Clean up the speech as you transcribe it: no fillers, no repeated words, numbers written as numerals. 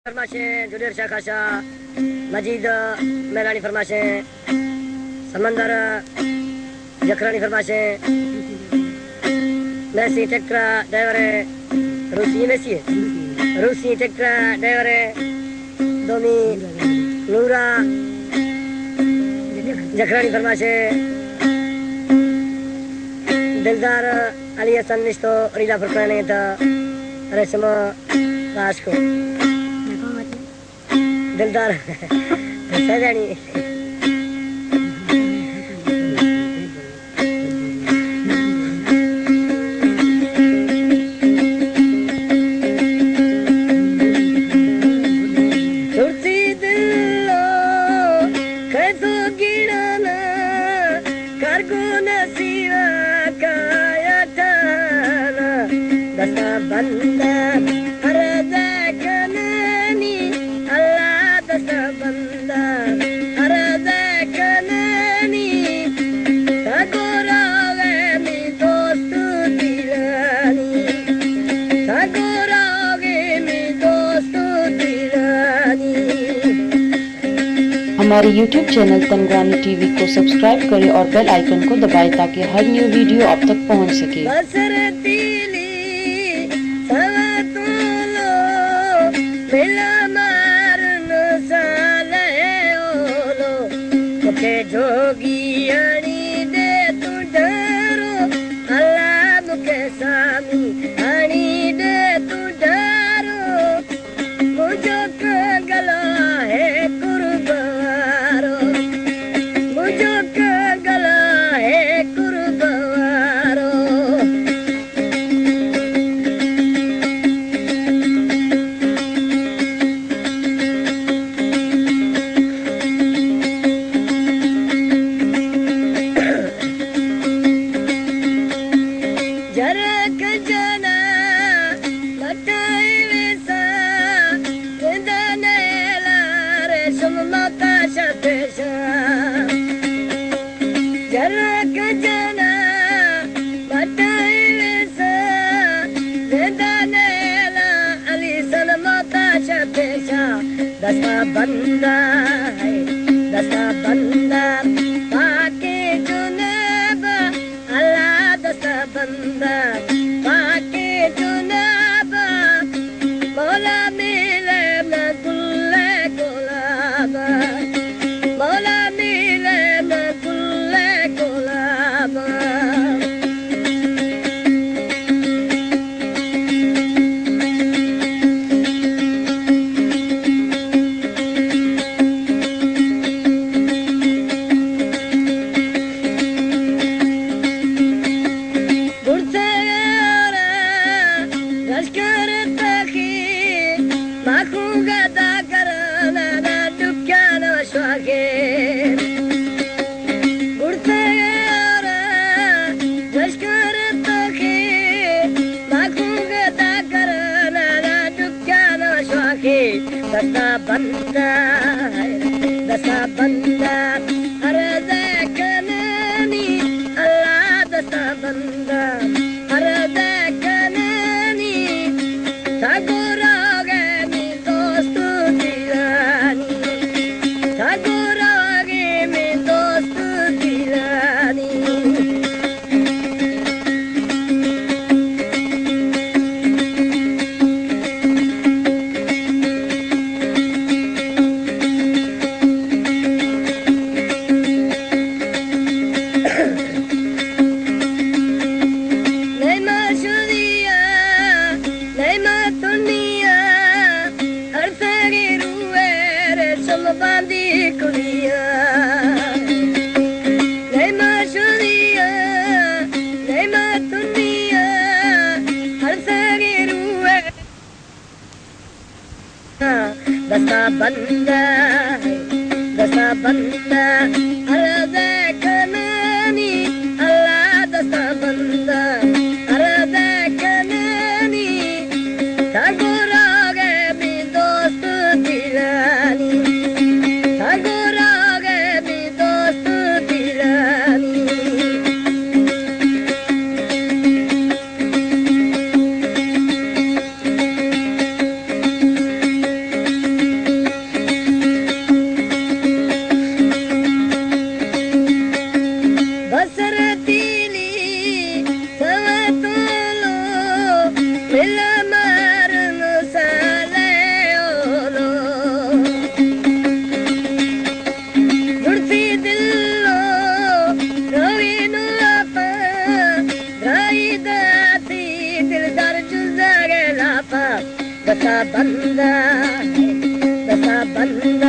फरमाशें जुडेर शाह खाशा मजीद मैरानी फरमाशें समंदर जखरानी फरमाशें मैसी टेक्ट्रा ड्राइवर रूसी मैसी रूसी टेक्ट्रा ड्राइवर दोमी नूरा जखरानी फरमाशें दिलदार अली हसन निश्तो रीला फरमाने था रेशमा राज को दिलदार सजानी तुरसी दिलो कैसो गिराना करगो नसीवा काया थाना दस्ता बंदा हमारे YouTube चैनल तनगानी टीवी को सब्सक्राइब करें और बेल आइकन को दबाएं ताकि हर न्यू वीडियो आप तक पहुंच सके। दस्ता बंदा है दस्ता बंदा पाके जुनब अल्लाह दस्ता बंदा पाके जुनब मौला मिले न गुल्ले गुलाब मौला मिले न गुल्ले गुलाब दस्ता बंदा दस्ता बंदा अर्ज़ कनानी अल्लाह दस्ता बंदा अर्ज़ कनानी ठाकुरागे मी दोस्त दीवानी ठाकुरागे मी दोस्त दीवानी दस्ता बंदा दस्ता बंदा अर्ज़ कनानी अल्लाह दस्ता बंदा अर्ज़ कनानी ठाकुरागे मी दोस्त दीवानी ठाकुरागे मी दोस्त दीवानी दशा बंधन